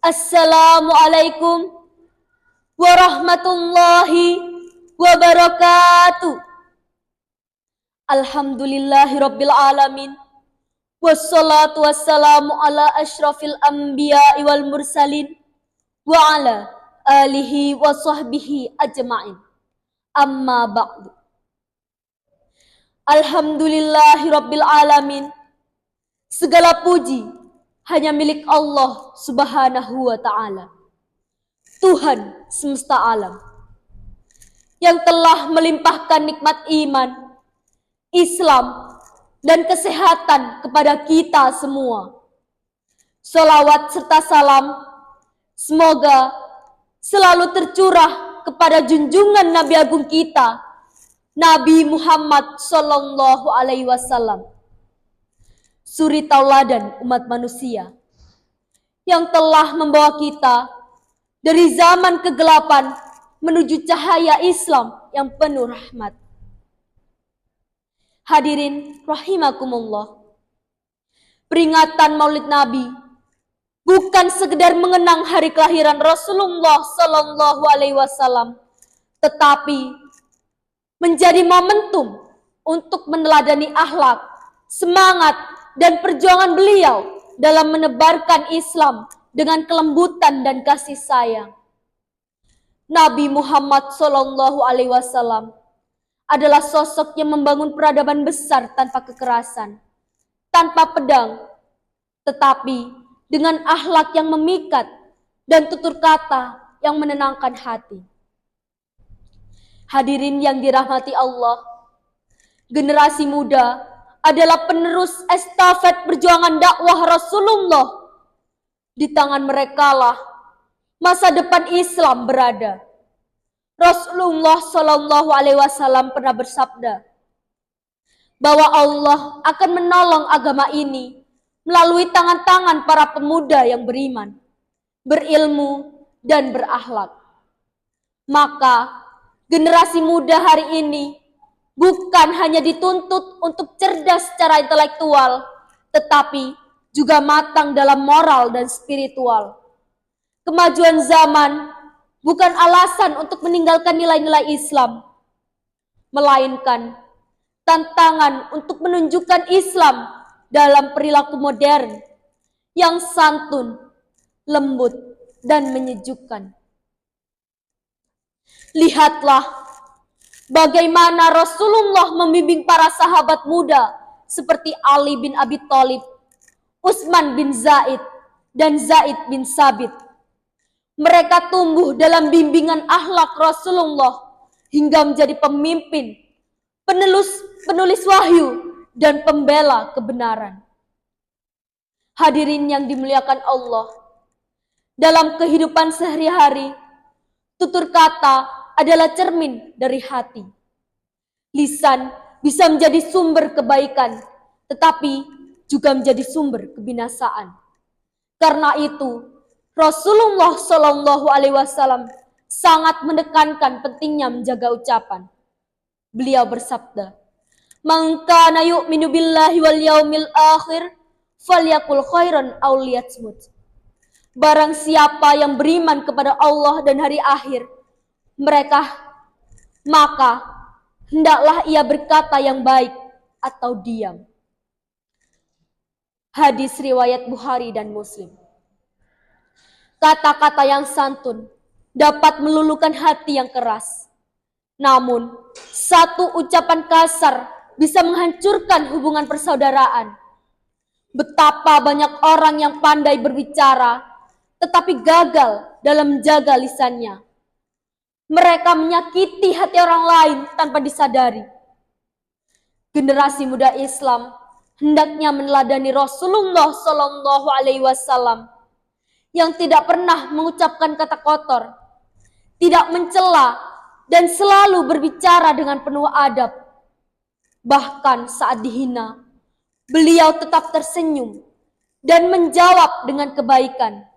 Assalamualaikum warahmatullahi wabarakatuh. Alhamdulillahirabbil alamin. Wassalatu wassalamu ala asyrafil anbiya'i wal mursalin wa ala alihi wa sahbihi ajma'in. Amma ba'du. Alhamdulillahirabbil alamin. Segala puji hanya milik Allah Subhanahu wa ta'ala, Tuhan semesta alam, yang telah melimpahkan nikmat iman, Islam, dan kesehatan kepada kita semua. Salawat serta salam semoga selalu tercurah kepada junjungan Nabi Agung kita, Nabi Muhammad Sallallahu Alaihi Wasallam, suri tauladan umat manusia, yang telah membawa kita dari zaman kegelapan menuju cahaya Islam yang penuh rahmat. Hadirin rahimakumullah, peringatan Maulid Nabi bukan sekedar mengenang hari kelahiran Rasulullah Sallallahu Alaihi Wasallam, tetapi menjadi momentum untuk meneladani akhlak, semangat, dan perjuangan beliau dalam menebarkan Islam dengan kelembutan dan kasih sayang. Nabi Muhammad Sallallahu Alaihi Wasallam adalah sosok yang membangun peradaban besar tanpa kekerasan, tanpa pedang, tetapi dengan akhlak yang memikat dan tutur kata yang menenangkan hati. Hadirin yang dirahmati Allah, generasi muda adalah penerus estafet perjuangan dakwah Rasulullah. Di tangan merekalah masa depan Islam berada. Rasulullah Shallallahu Alaihi Wasallam pernah bersabda bahwa Allah akan menolong agama ini melalui tangan-tangan para pemuda yang beriman, berilmu, dan berakhlak. Maka generasi muda hari ini bukan hanya dituntut untuk cerdas secara intelektual, tetapi juga matang dalam moral dan spiritual. Kemajuan zaman bukan alasan untuk meninggalkan nilai-nilai Islam, melainkan tantangan untuk menunjukkan Islam dalam perilaku modern yang santun, lembut, dan menyejukkan. Lihatlah bagaimana Rasulullah membimbing para sahabat muda seperti Ali bin Abi Thalib, Utsman bin Zaid, dan Zaid bin Sabit. Mereka tumbuh dalam bimbingan akhlak Rasulullah hingga menjadi pemimpin, penulis wahyu, dan pembela kebenaran. Hadirin yang dimuliakan Allah, dalam kehidupan sehari-hari, tutur kata adalah cermin dari hati. Lisan bisa menjadi sumber kebaikan, tetapi juga menjadi sumber kebinasaan. Karena itu, Rasulullah Shallallahu Alaihi Wasallam sangat menekankan pentingnya menjaga ucapan. Beliau bersabda, "Man kana yu'minu billahi wal yaumil akhir, falyaqul khairan aw liyasmut." Barang siapa yang beriman kepada Allah dan hari akhir, maka hendaklah ia berkata yang baik atau diam. Hadis riwayat Bukhari dan Muslim. Kata-kata yang santun dapat meluluhkan hati yang keras. Namun, satu ucapan kasar bisa menghancurkan hubungan persaudaraan. Betapa banyak orang yang pandai berbicara, tetapi gagal dalam menjaga lisannya. Mereka menyakiti hati orang lain tanpa disadari. Generasi muda Islam hendaknya meneladani Rasulullah Shallallahu Alaihi Wasallam yang tidak pernah mengucapkan kata kotor, tidak mencela, dan selalu berbicara dengan penuh adab. Bahkan saat dihina, beliau tetap tersenyum dan menjawab dengan kebaikan.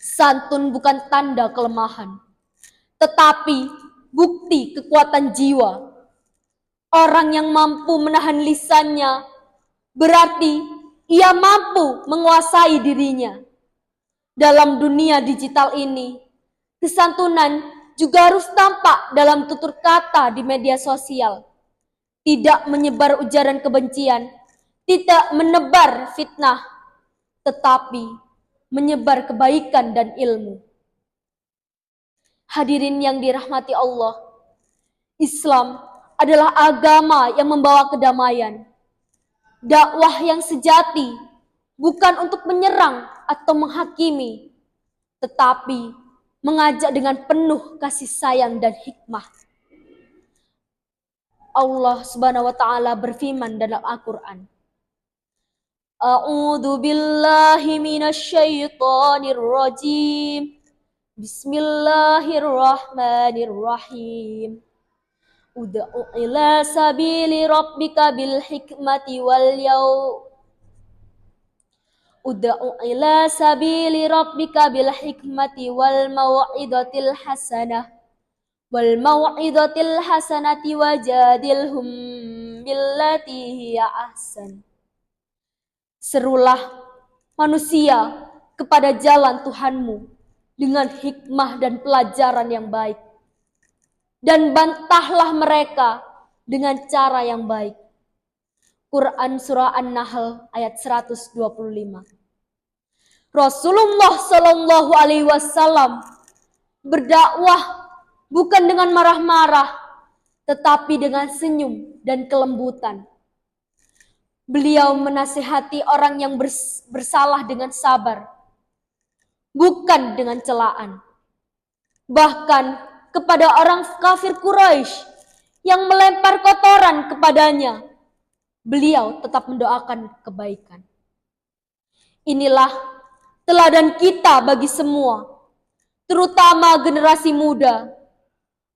Santun bukan tanda kelemahan, tetapi bukti kekuatan jiwa. Orang yang mampu menahan lisannya berarti ia mampu menguasai dirinya. Dalam dunia digital ini, kesantunan juga harus tampak dalam tutur kata di media sosial. Tidak menyebar ujaran kebencian, tidak menebar fitnah, tetapi menyebar kebaikan dan ilmu. Hadirin yang dirahmati Allah, Islam adalah agama yang membawa kedamaian. Dakwah yang sejati bukan untuk menyerang atau menghakimi, tetapi mengajak dengan penuh kasih sayang dan hikmah. Allah Subhanahu wa taala berfirman dalam Al-Qur'an, A'udzu billahi minasyaitonir rajim. Bismillahirrahmanirrahim. Ud'u ila sabili rabbika bil hikmati wal Ud'u ila sabili rabbika bil hikmati wal mau'izatil hasanati wajadilhum billati hiya ahsan. Serulah manusia kepada jalan Tuhanmu dengan hikmah dan pelajaran yang baik, dan bantahlah mereka dengan cara yang baik. Quran Surah An-Nahl ayat 125. Rasulullah Shallallahu Alaihi Wasallam berdakwah bukan dengan marah-marah, tetapi dengan senyum dan kelembutan. Beliau menasihati orang yang bersalah dengan sabar, bukan dengan celaan. Bahkan kepada orang kafir Quraisy yang melempar kotoran kepadanya, beliau tetap mendoakan kebaikan. Inilah teladan kita bagi semua, terutama generasi muda,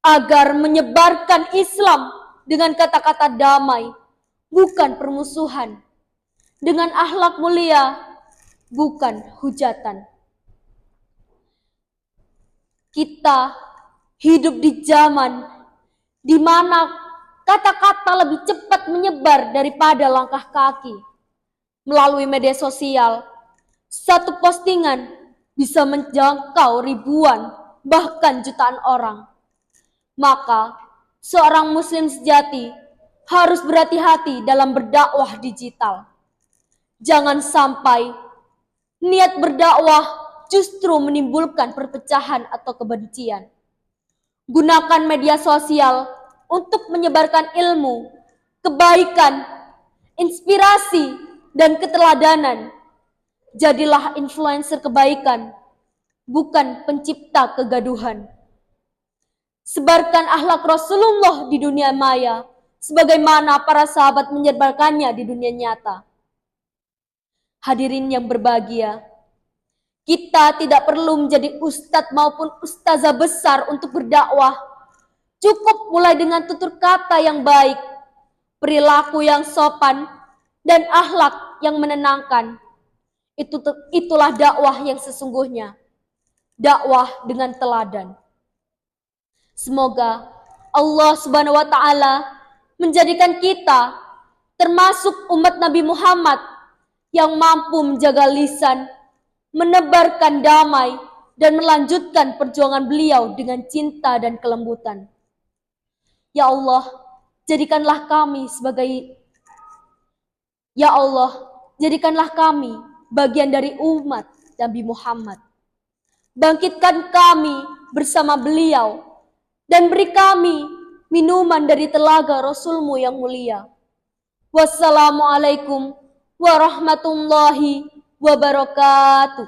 agar menyebarkan Islam dengan kata-kata damai, bukan permusuhan, dengan akhlak mulia, bukan hujatan. Kita hidup di zaman di mana kata-kata lebih cepat menyebar daripada langkah kaki. Melalui media sosial, satu postingan bisa menjangkau ribuan, bahkan jutaan orang. Maka, seorang muslim sejati harus berhati-hati dalam berdakwah digital. Jangan sampai niat berdakwah justru menimbulkan perpecahan atau kebencian. Gunakan media sosial untuk menyebarkan ilmu, kebaikan, inspirasi, dan keteladanan. Jadilah influencer kebaikan, bukan pencipta kegaduhan. Sebarkan akhlak Rasulullah di dunia maya, sebagaimana para sahabat menyebarkannya di dunia nyata. Hadirin yang berbahagia, kita tidak perlu menjadi ustadz maupun ustazah besar untuk berdakwah. Cukup mulai dengan tutur kata yang baik, perilaku yang sopan, dan akhlak yang menenangkan. Itulah dakwah yang sesungguhnya. Dakwah dengan teladan. Semoga Allah Subhanahu wa taala menjadikan kita termasuk umat Nabi Muhammad yang mampu menjaga lisan, menebarkan damai, dan melanjutkan perjuangan beliau dengan cinta dan kelembutan. Ya Allah, jadikanlah kami bagian dari umat Nabi Muhammad. Bangkitkan kami bersama beliau dan beri kami minuman dari telaga Rasul-Mu yang mulia. Wassalamualaikum warahmatullahi wabarakatuh.